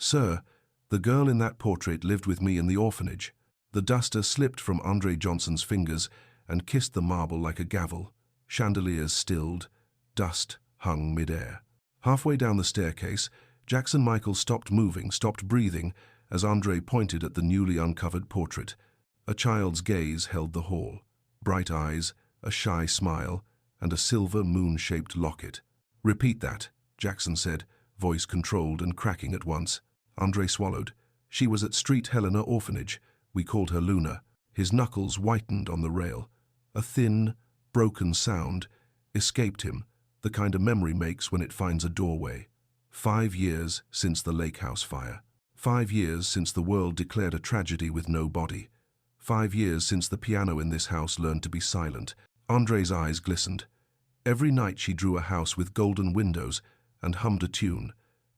"Sir, the girl in that portrait lived with me in the orphanage." The duster slipped from Andre Johnson's fingers and kissed the marble like a gavel. Chandeliers stilled. Dust hung mid-air. Halfway down the staircase, Jackson Michael stopped moving, stopped breathing, as Andre pointed at the newly uncovered portrait. A child's gaze held the hall. Bright eyes, a shy smile, and a silver moon-shaped locket. "Repeat that," Jackson said, voice controlled and cracking at once. Andre swallowed. "She was at Street Helena Orphanage. We called her Luna." His knuckles whitened on the rail. A thin, broken sound escaped him, the kind a memory makes when it finds a doorway. 5 years since the lake house fire. 5 years since the world declared a tragedy with no body. 5 years since the piano in this house learned to be silent. Andre's eyes glistened. Every night she drew a house with golden windows and hummed a tune,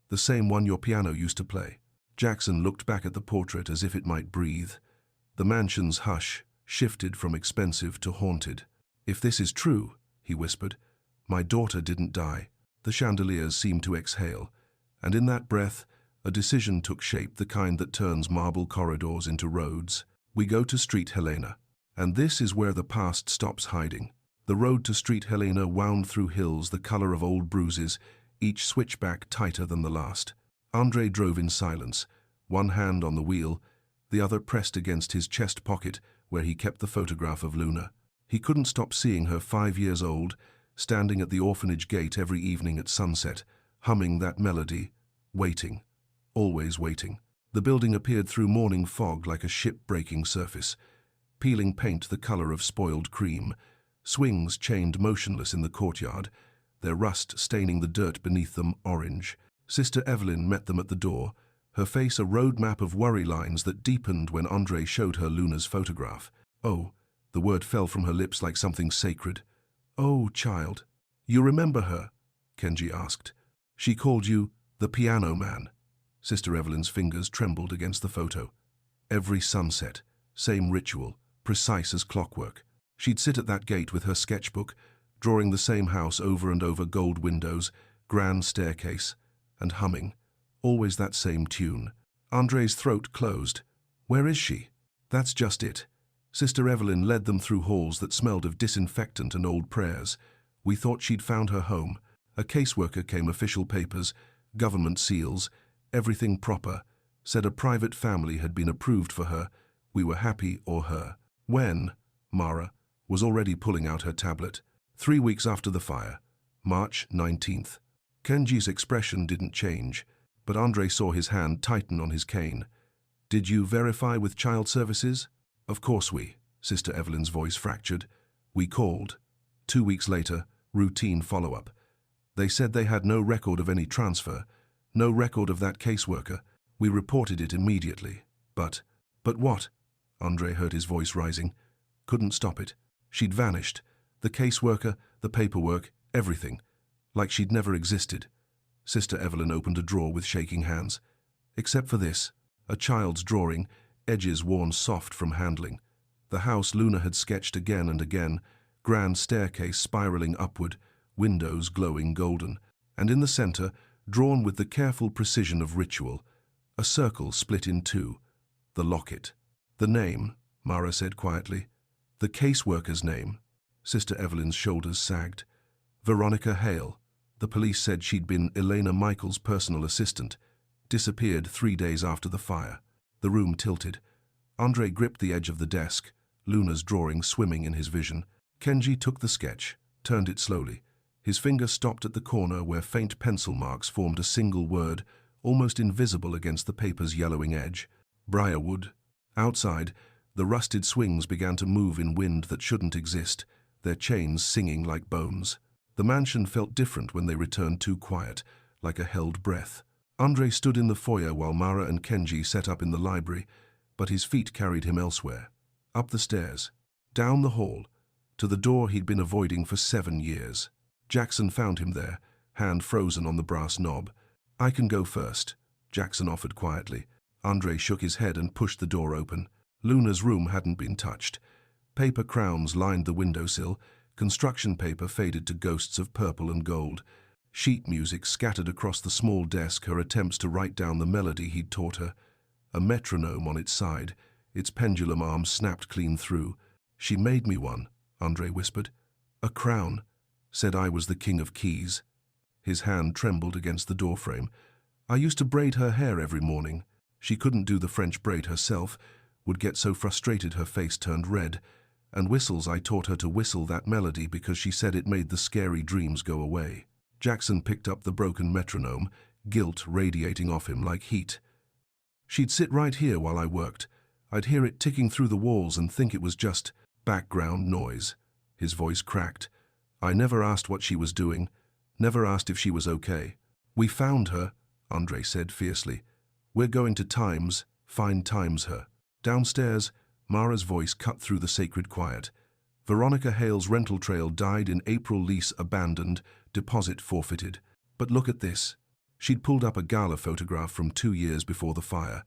the same one your piano used to play. Jackson looked back at the portrait as if it might breathe. The mansion's hush shifted from expensive to haunted. "If this is true," he whispered, "my daughter didn't die." The chandeliers seemed to exhale, and in that breath, a decision took shape, the kind that turns marble corridors into roads. "We go to Street Helena, and this is where the past stops hiding." The road to Street Helena wound through hills the color of old bruises, each switchback tighter than the last. Andre drove in silence, one hand on the wheel, the other pressed against his chest pocket where he kept the photograph of Luna. He couldn't stop seeing her, 5 years old, standing at the orphanage gate every evening at sunset, humming that melody, waiting, always waiting. The building appeared through morning fog like a ship-breaking surface, peeling paint the color of spoiled cream. Swings chained motionless in the courtyard, their rust staining the dirt beneath them orange. Sister Evelyn met them at the door, her face a road map of worry lines that deepened when Andre showed her Luna's photograph. "Oh," the word fell from her lips like something sacred. "Oh, child. You remember her?" Kenji asked. "She called you the piano man." Sister Evelyn's fingers trembled against the photo. Every sunset, same ritual, precise as clockwork. She'd sit at that gate with her sketchbook, drawing the same house over and over, gold windows, grand staircase, and humming. Always that same tune. Andre's throat closed. "Where is she?" "That's just it." Sister Evelyn led them through halls that smelled of disinfectant and old prayers. "We thought she'd found her home. A caseworker came, official papers, government seals, everything proper. Said a private family had been approved for her. We were happy, or her." "When?" Mara was already pulling out her tablet. 3 weeks after the fire, March 19th. Kenji's expression didn't change, but Andre saw his hand tighten on his cane. "Did you verify with child services?" "Of course Sister Evelyn's voice fractured. "We called." 2 weeks later, routine follow-up. "They said they had no record of any transfer, no record of that caseworker. We reported it immediately. But what?" Andre heard his voice rising. Couldn't stop it. She'd vanished. The caseworker, the paperwork, everything. Like she'd never existed. Sister Evelyn opened a drawer with shaking hands. "Except for this, a child's drawing, edges worn soft from handling. The house Luna had sketched again and again, grand staircase spiraling upward, windows glowing golden. And in the center, drawn with the careful precision of ritual, a circle split in two. The locket. The name," Mara said quietly. "The caseworker's name." Sister Evelyn's shoulders sagged. "Veronica Hale. The police said she'd been Elena Michael's personal assistant. Disappeared 3 days after the fire." The room tilted. Andre gripped the edge of the desk, Luna's drawing swimming in his vision. Kenji took the sketch, turned it slowly. His finger stopped at the corner where faint pencil marks formed a single word, almost invisible against the paper's yellowing edge. "Briarwood." Outside, the rusted swings began to move in wind that shouldn't exist, their chains singing like bones. The mansion felt different when they returned, too quiet, like a held breath. Andre stood in the foyer while Mara and Kenji set up in the library, but his feet carried him elsewhere. Up the stairs, down the hall, to the door he'd been avoiding for 7 years. Jackson found him there, hand frozen on the brass knob. "I can go first," Jackson offered quietly. Andre shook his head and pushed the door open. Luna's room hadn't been touched. Paper crowns lined the windowsill, construction paper faded to ghosts of purple and gold. Sheet music scattered across the small desk, her attempts to write down the melody he'd taught her. A metronome on its side, its pendulum arm snapped clean through. "She made me one," Andre whispered. "A crown. Said I was the king of keys." His hand trembled against the doorframe. "I used to braid her hair every morning. She couldn't do the French braid herself, would get so frustrated her face turned red. And whistles, I taught her to whistle that melody because she said it made the scary dreams go away." Jackson picked up the broken metronome, guilt radiating off him like heat. "She'd sit right here while I worked. I'd hear it ticking through the walls and think it was just background noise." His voice cracked. "I never asked what she was doing, never asked if she was okay." "We found her," Andre said fiercely. "We're going to Times, find Times her." Downstairs, Mara's voice cut through the sacred quiet. "Veronica Hale's rental trail died in April, lease abandoned, deposit forfeited. But look at this." She'd pulled up a gala photograph from 2 years before the fire.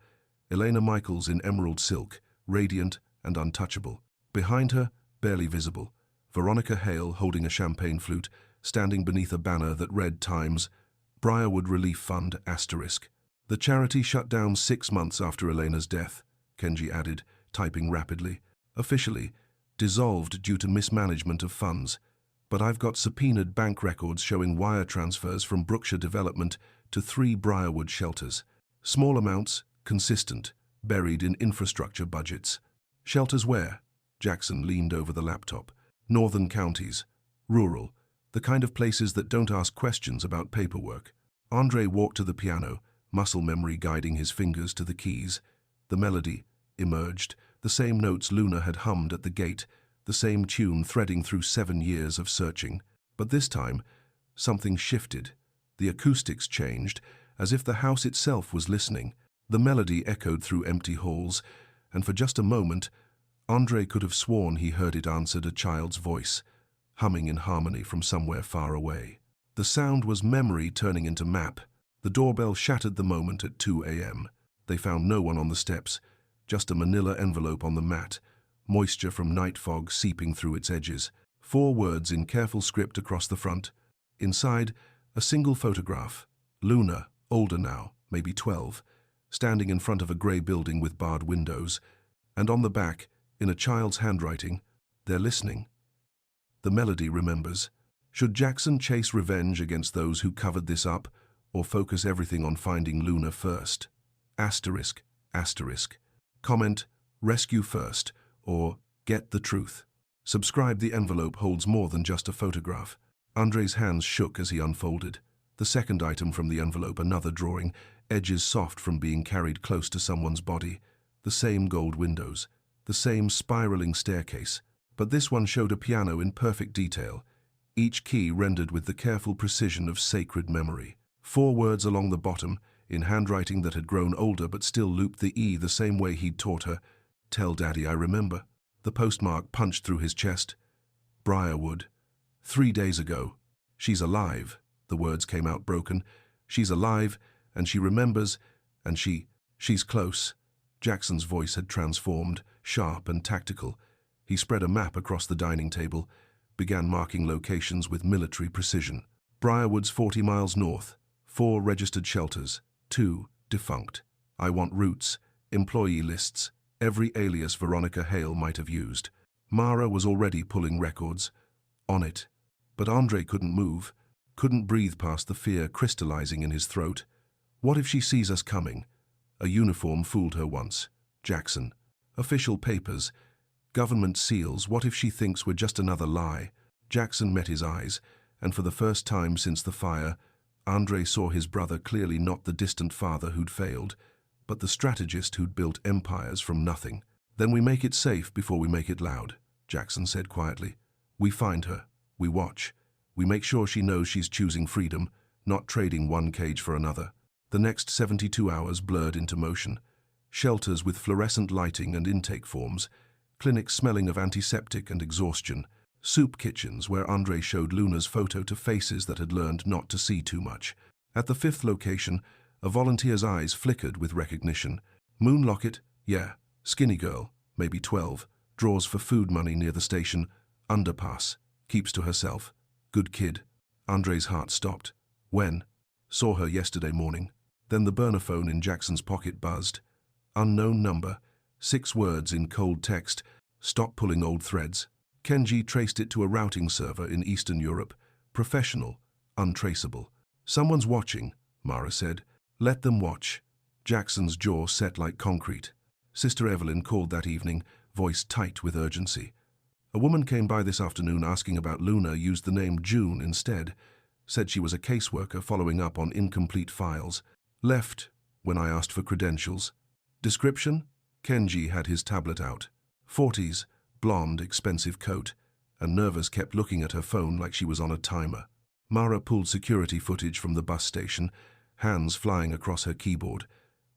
Elena Michaels in emerald silk, radiant and untouchable. Behind her, barely visible, Veronica Hale holding a champagne flute, standing beneath a banner that read Times, Briarwood Relief Fund, *. "The charity shut down 6 months after Elena's death," Kenji added, typing rapidly. "Officially, dissolved due to mismanagement of funds. But I've got subpoenaed bank records showing wire transfers from Brookshire Development to 3 Briarwood shelters. Small amounts, consistent, buried in infrastructure budgets." "Shelters where?" Jackson leaned over the laptop. "Northern counties. Rural. The kind of places that don't ask questions about paperwork." Andre walked to the piano, muscle memory guiding his fingers to the keys. The melody emerged, the same notes Luna had hummed at the gate, the same tune threading through 7 years of searching. But this time, something shifted. The acoustics changed, as if the house itself was listening. The melody echoed through empty halls, and for just a moment, Andre could have sworn he heard it answered a child's voice, humming in harmony from somewhere far away. The sound was memory turning into map. The doorbell shattered the moment at 2 a.m. They found no one on the steps, just a manila envelope on the mat, moisture from night fog seeping through its edges. 4 words in careful script across the front. Inside, a single photograph. Luna, older now, maybe 12, standing in front of a grey building with barred windows. And on the back, in a child's handwriting, "They're listening." The melody remembers. Should Jackson chase revenge against those who covered this up, or focus everything on finding Luna first? Asterisk, asterisk. Comment, "Rescue first," or "Get the truth." Subscribe. The envelope holds more than just a photograph. Andre's hands shook as he unfolded. The second item from the envelope, another drawing, edges soft from being carried close to someone's body. The same gold windows, the same spiraling staircase, but this one showed a piano in perfect detail, each key rendered with the careful precision of sacred memory. 4 words along the bottom, in handwriting that had grown older but still looped the E the same way he'd taught her. "Tell Daddy I remember." The postmark punched through his chest. Briarwood. 3 days ago. "She's alive," the words came out broken. "She's alive, and she remembers, and she's close." Jackson's voice had transformed, sharp and tactical. He spread a map across the dining table, began marking locations with military precision. Briarwood's 40 miles north, 4 registered shelters, 2 defunct. "I want routes, employee lists, every alias Veronica Hale might have used." Mara was already pulling records. On it. But Andre couldn't move, couldn't breathe past the fear crystallizing in his throat. What if she sees us coming? A uniform fooled her once. Jackson. Official papers. Government seals. What if she thinks we're just another lie? Jackson met his eyes, and for the first time since the fire, Andre saw his brother clearly, not the distant father who'd failed, but the strategist who'd built empires from nothing. "Then we make it safe before we make it loud," Jackson said quietly. "We find her. We watch. We make sure she knows she's choosing freedom, not trading one cage for another." The next 72 hours blurred into motion. Shelters with fluorescent lighting and intake forms, clinics smelling of antiseptic and exhaustion, soup kitchens where Andre showed Luna's photo to faces that had learned not to see too much. At the 5th location, a volunteer's eyes flickered with recognition. Moon Locket, yeah, skinny girl, maybe 12, draws for food money near the station, underpass, keeps to herself. Good kid. Andre's heart stopped. When? Saw her yesterday morning. Then the burner phone in Jackson's pocket buzzed. Unknown number. 6 words in cold text. Stop pulling old threads. Kenji traced it to a routing server in Eastern Europe. Professional. Untraceable. Someone's watching, Mara said. Let them watch. Jackson's jaw set like concrete. Sister Evelyn called that evening, voice tight with urgency. A woman came by this afternoon asking about Luna, used the name June instead. Said she was a caseworker following up on incomplete files. Left when I asked for credentials. Description? Kenji had his tablet out. 40s, blonde, expensive coat, and nervous kept looking at her phone like she was on a timer. Mara pulled security footage from the bus station, hands flying across her keyboard.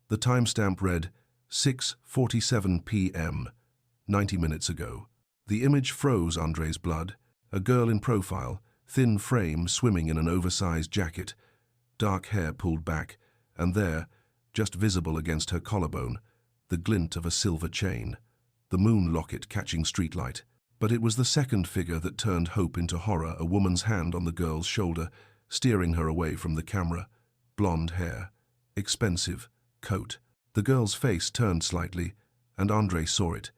The timestamp read 6:47 p.m., 90 minutes ago. The image froze Andre's blood. A girl in profile, thin frame, swimming in an oversized jacket, dark hair pulled back, and there, just visible against her collarbone, the glint of a silver chain, the moon locket catching streetlight. But it was the second figure that turned hope into horror, a woman's hand on the girl's shoulder, steering her away from the camera. Blonde hair, expensive coat. The girl's face turned slightly, and Andre saw it.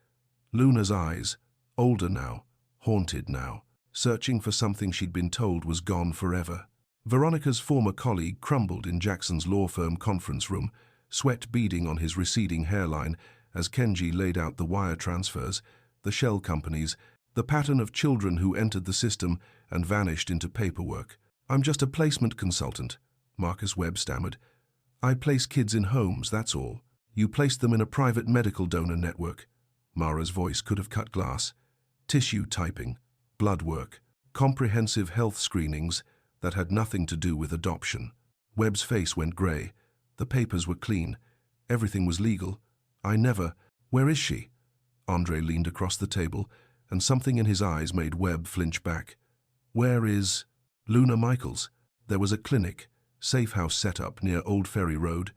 Luna's eyes, older now, haunted now, searching for something she'd been told was gone forever. Veronica's former colleague crumbled in Jackson's law firm conference room, sweat beading on his receding hairline as Kenji laid out the wire transfers, the shell companies, the pattern of children who entered the system and vanished into paperwork. I'm just a placement consultant, Marcus Webb stammered. I place kids in homes, that's all. You placed them in a private medical donor network. Mara's voice could have cut glass. Tissue typing, blood work, comprehensive health screenings that had nothing to do with adoption. Webb's face went grey. The papers were clean. Everything was legal. I never... Where is she? Andre leaned across the table, and something in his eyes made Webb flinch back. Where is... Luna Michaels? There was a clinic, safe house set up near Old Ferry Road,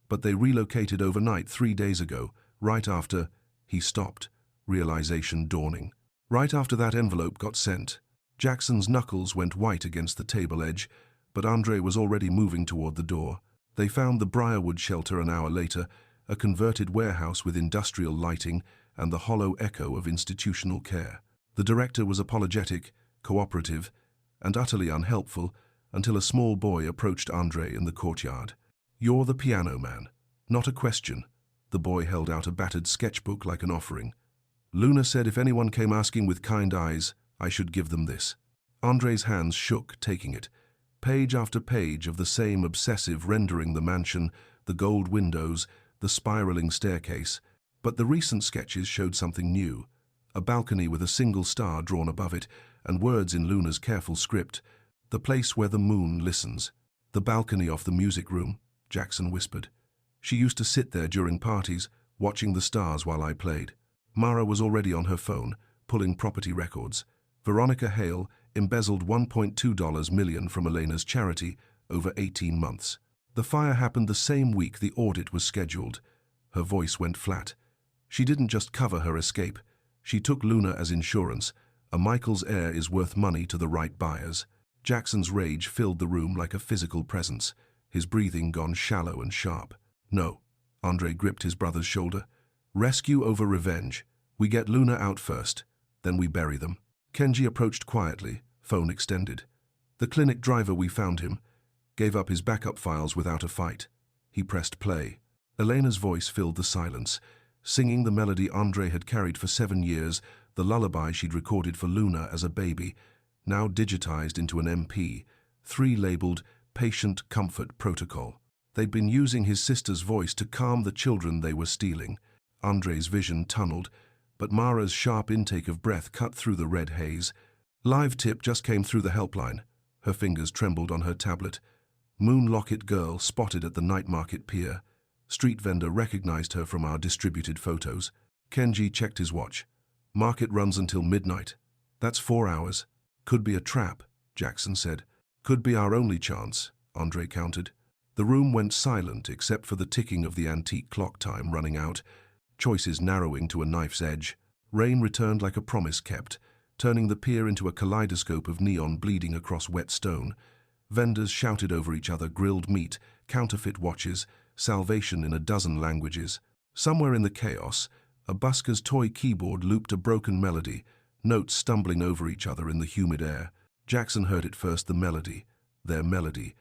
but they relocated overnight 3 days ago, right after... He stopped, realization dawning. Right after that envelope got sent. Jackson's knuckles went white against the table edge, but Andre was already moving toward the door. They found the Briarwood shelter an hour later, a converted warehouse with industrial lighting and the hollow echo of institutional care. The director was apologetic, cooperative, and utterly unhelpful until a small boy approached Andre in the courtyard. You're the piano man. Not a question. The boy held out a battered sketchbook like an offering. Luna said if anyone came asking with kind eyes, I should give them this. Andre's hands shook, taking it. Page after page of the same obsessive rendering: the mansion, the gold windows, the spiraling staircase. But the recent sketches showed something new. A balcony with a single star drawn above it, and words in Luna's careful script. The place where the moon listens. The balcony off the music room, Jackson whispered. She used to sit there during parties, watching the stars while I played. Mara was already on her phone, pulling property records. Veronica Hale embezzled $1.2 million from Elena's charity over 18 months. The fire happened the same week the audit was scheduled. Her voice went flat. She didn't just cover her escape. She took Luna as insurance. A Michael's heir is worth money to the right buyers. Jackson's rage filled the room like a physical presence, his breathing gone shallow and sharp. No. Andre gripped his brother's shoulder. Rescue over revenge. We get Luna out first, then we bury them. Kenji approached quietly, phone extended. The clinic driver, we found him, gave up his backup files without a fight. He pressed play. Elena's voice filled the silence, singing the melody Andre had carried for 7 years, the lullaby she'd recorded for Luna as a baby, now digitized into an MP3 labeled Patient Comfort Protocol. They'd been using his sister's voice to calm the children they were stealing. Andre's vision tunneled, but Mara's sharp intake of breath cut through the red haze. Live tip just came through the helpline. Her fingers trembled on her tablet. Moon locket girl spotted at the night market pier. Street vendor recognized her from our distributed photos. Kenji checked his watch. Market runs until midnight. That's 4 hours. Could be a trap, Jackson said. Could be our only chance, Andre countered. The room went silent except for the ticking of the antique clock, time running out, choices narrowing to a knife's edge. Rain returned like a promise kept, turning the pier into a kaleidoscope of neon bleeding across wet stone. Vendors shouted over each other grilled meat, counterfeit watches, salvation in a dozen languages. Somewhere in the chaos, a busker's toy keyboard looped a broken melody, notes stumbling over each other in the humid air. Jackson heard it first, the melody, their melody,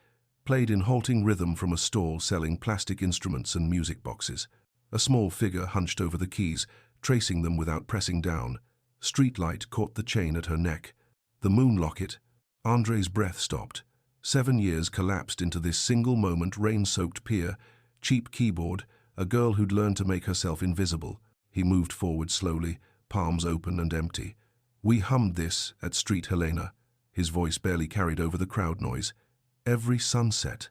played in halting rhythm from a stall selling plastic instruments and music boxes. A small figure hunched over the keys, tracing them without pressing down. Streetlight caught the chain at her neck. The moon locket. Andre's breath stopped. 7 years collapsed into this single moment, rain-soaked pier, cheap keyboard, a girl who'd learned to make herself invisible. He moved forward slowly, palms open and empty. We hummed this at Street Helena. His voice barely carried over the crowd noise. Every sunset.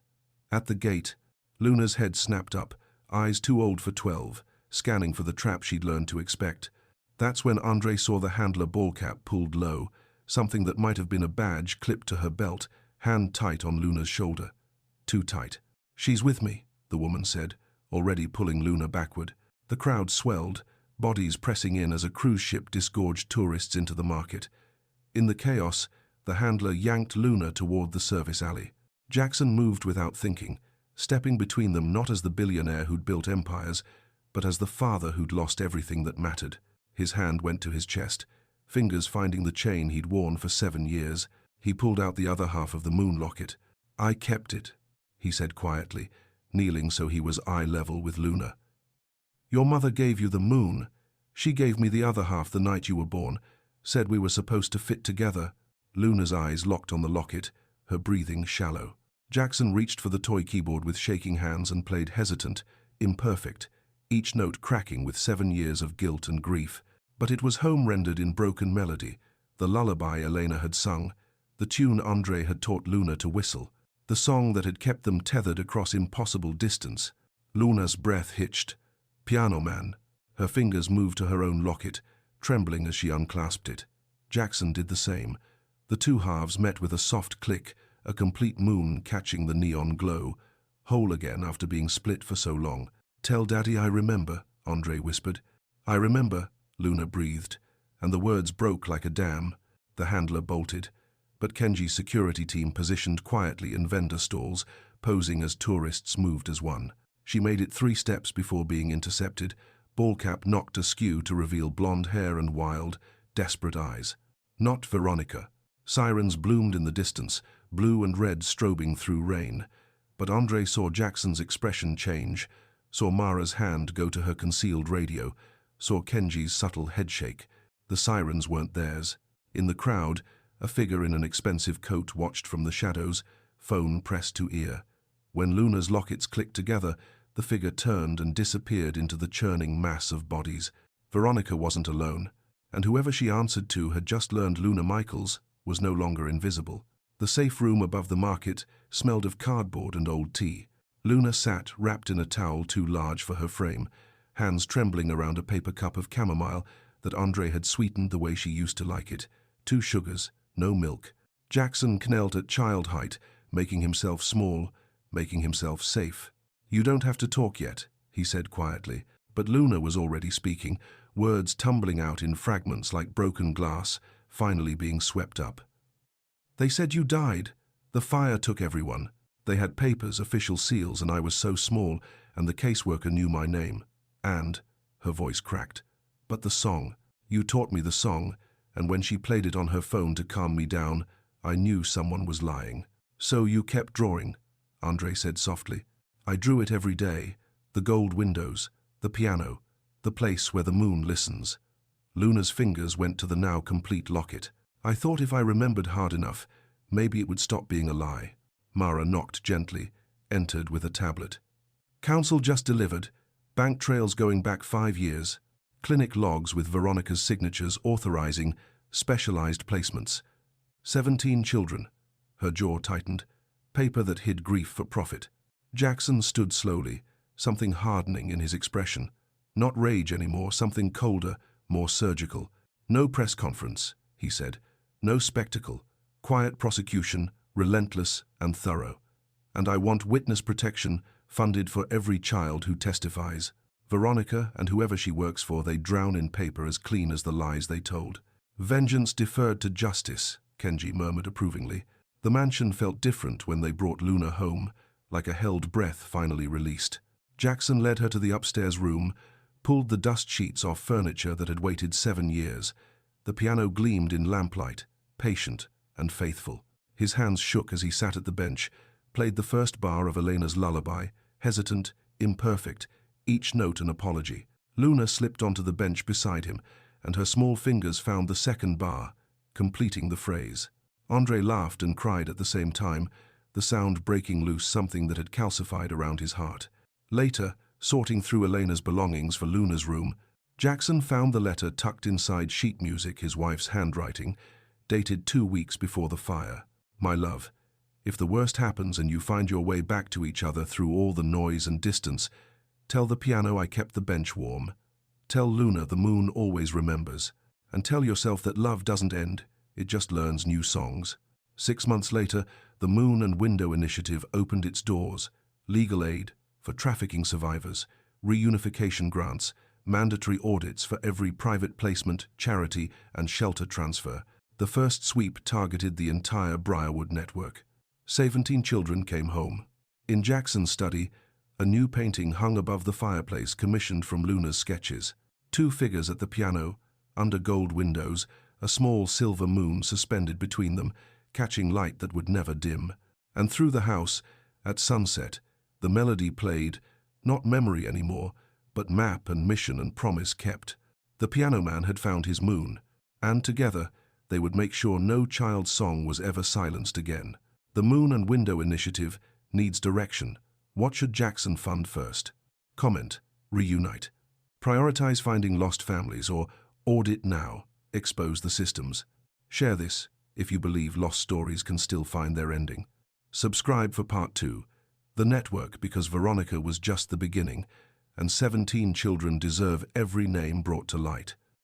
At the gate, Luna's head snapped up, eyes too old for 12, scanning for the trap she'd learned to expect. That's when Andre saw the handler ball cap pulled low, something that might have been a badge clipped to her belt, hand tight on Luna's shoulder. Too tight. "She's with me," the woman said, already pulling Luna backward. The crowd swelled, bodies pressing in as a cruise ship disgorged tourists into the market. In the chaos, the handler yanked Luna toward the service alley. Jackson moved without thinking, stepping between them not as the billionaire who'd built empires, but as the father who'd lost everything that mattered. His hand went to his chest, fingers finding the chain he'd worn for 7 years. He pulled out the other half of the moon locket. "I kept it," he said quietly, kneeling so he was eye level with Luna. "Your mother gave you the moon. She gave me the other half the night you were born, said we were supposed to fit together." Luna's eyes locked on the locket, her breathing shallow. Jackson reached for the toy keyboard with shaking hands and played hesitant, imperfect, each note cracking with 7 years of guilt and grief. But it was home-rendered in broken melody, the lullaby Elena had sung, the tune Andre had taught Luna to whistle, the song that had kept them tethered across impossible distance. Luna's breath hitched. "Piano man." Her fingers moved to her own locket, trembling as she unclasped it. Jackson did the same. The two halves met with a soft click, a complete moon catching the neon glow, whole again after being split for so long. "Tell Daddy I remember," Andre whispered. "I remember," Luna breathed, and the words broke like a dam. The handler bolted, but Kenji's security team positioned quietly in vendor stalls, posing as tourists moved as one. She made it 3 steps before being intercepted, ball cap knocked askew to reveal blonde hair and wild, desperate eyes. Not Veronica. Sirens bloomed in the distance, blue and red strobing through rain. But Andre saw Jackson's expression change, saw Mara's hand go to her concealed radio, saw Kenji's subtle headshake. The sirens weren't theirs. In the crowd, a figure in an expensive coat watched from the shadows, phone pressed to ear. When Luna's lockets clicked together, the figure turned and disappeared into the churning mass of bodies. Veronica wasn't alone, and whoever she answered to had just learned Luna Michaels was no longer invisible. The safe room above the market smelled of cardboard and old tea. Luna sat wrapped in a towel too large for her frame, hands trembling around a paper cup of chamomile that Andre had sweetened the way she used to like it. 2 sugars, no milk. Jackson knelt at child height, making himself small, making himself safe. "You don't have to talk yet," he said quietly, but Luna was already speaking, words tumbling out in fragments like broken glass, finally being swept up. "They said you died. The fire took everyone. They had papers, official seals, and I was so small, and the caseworker knew my name. And," her voice cracked, "but the song. You taught me the song, and when she played it on her phone to calm me down, I knew someone was lying." "So you kept drawing," Andre said softly. "I drew it every day. The gold windows, the piano, the place where the moon listens." Luna's fingers went to the now complete locket. "I thought if I remembered hard enough, maybe it would stop being a lie." Mara knocked gently, entered with a tablet. "Council just delivered. Bank trails going back 5 years. Clinic logs with Veronica's signatures authorizing specialized placements. 17 children." Her jaw tightened. Paper that hid grief for profit. Jackson stood slowly, something hardening in his expression. Not rage anymore, something colder, more surgical. "No press conference," he said. "No spectacle. Quiet prosecution, relentless and thorough. And I want witness protection funded for every child who testifies. Veronica and whoever she works for, they drown in paper as clean as the lies they told." "Vengeance deferred to justice," Kenji murmured approvingly. The mansion felt different when they brought Luna home, like a held breath finally released. Jackson led her to the upstairs room, pulled the dust sheets off furniture that had waited 7 years. The piano gleamed in lamplight, patient and faithful. His hands shook as he sat at the bench, played the first bar of Elena's lullaby, hesitant, imperfect, each note an apology. Luna slipped onto the bench beside him, and her small fingers found the second bar, completing the phrase. Andre laughed and cried at the same time, the sound breaking loose something that had calcified around his heart. Later, sorting through Elena's belongings for Luna's room, Jackson found the letter tucked inside sheet music, his wife's handwriting, dated 2 weeks before the fire. My love, if the worst happens and you find your way back to each other through all the noise and distance, tell the piano I kept the bench warm. Tell Luna the moon always remembers. And tell yourself that love doesn't end, it just learns new songs. 6 months later, the Moon and Window Initiative opened its doors. Legal aid for trafficking survivors, reunification grants, mandatory audits for every private placement, charity, and shelter transfer. The first sweep targeted the entire Briarwood network. 17 children came home. In Jackson's study, a new painting hung above the fireplace commissioned from Luna's sketches. 2 figures at the piano, under gold windows, a small silver moon suspended between them, catching light that would never dim. And through the house, at sunset, the melody played, not memory anymore, but map and mission and promise kept. The piano man had found his moon, and together they would make sure no child's song was ever silenced again. The Moon and Window Initiative needs direction. What should Jackson fund first? Comment, reunite. Prioritize finding lost families, or audit now, expose the systems. Share this if you believe lost stories can still find their ending. Subscribe for part 2, The Network, because Veronica was just the beginning, and 17 children deserve every name brought to light.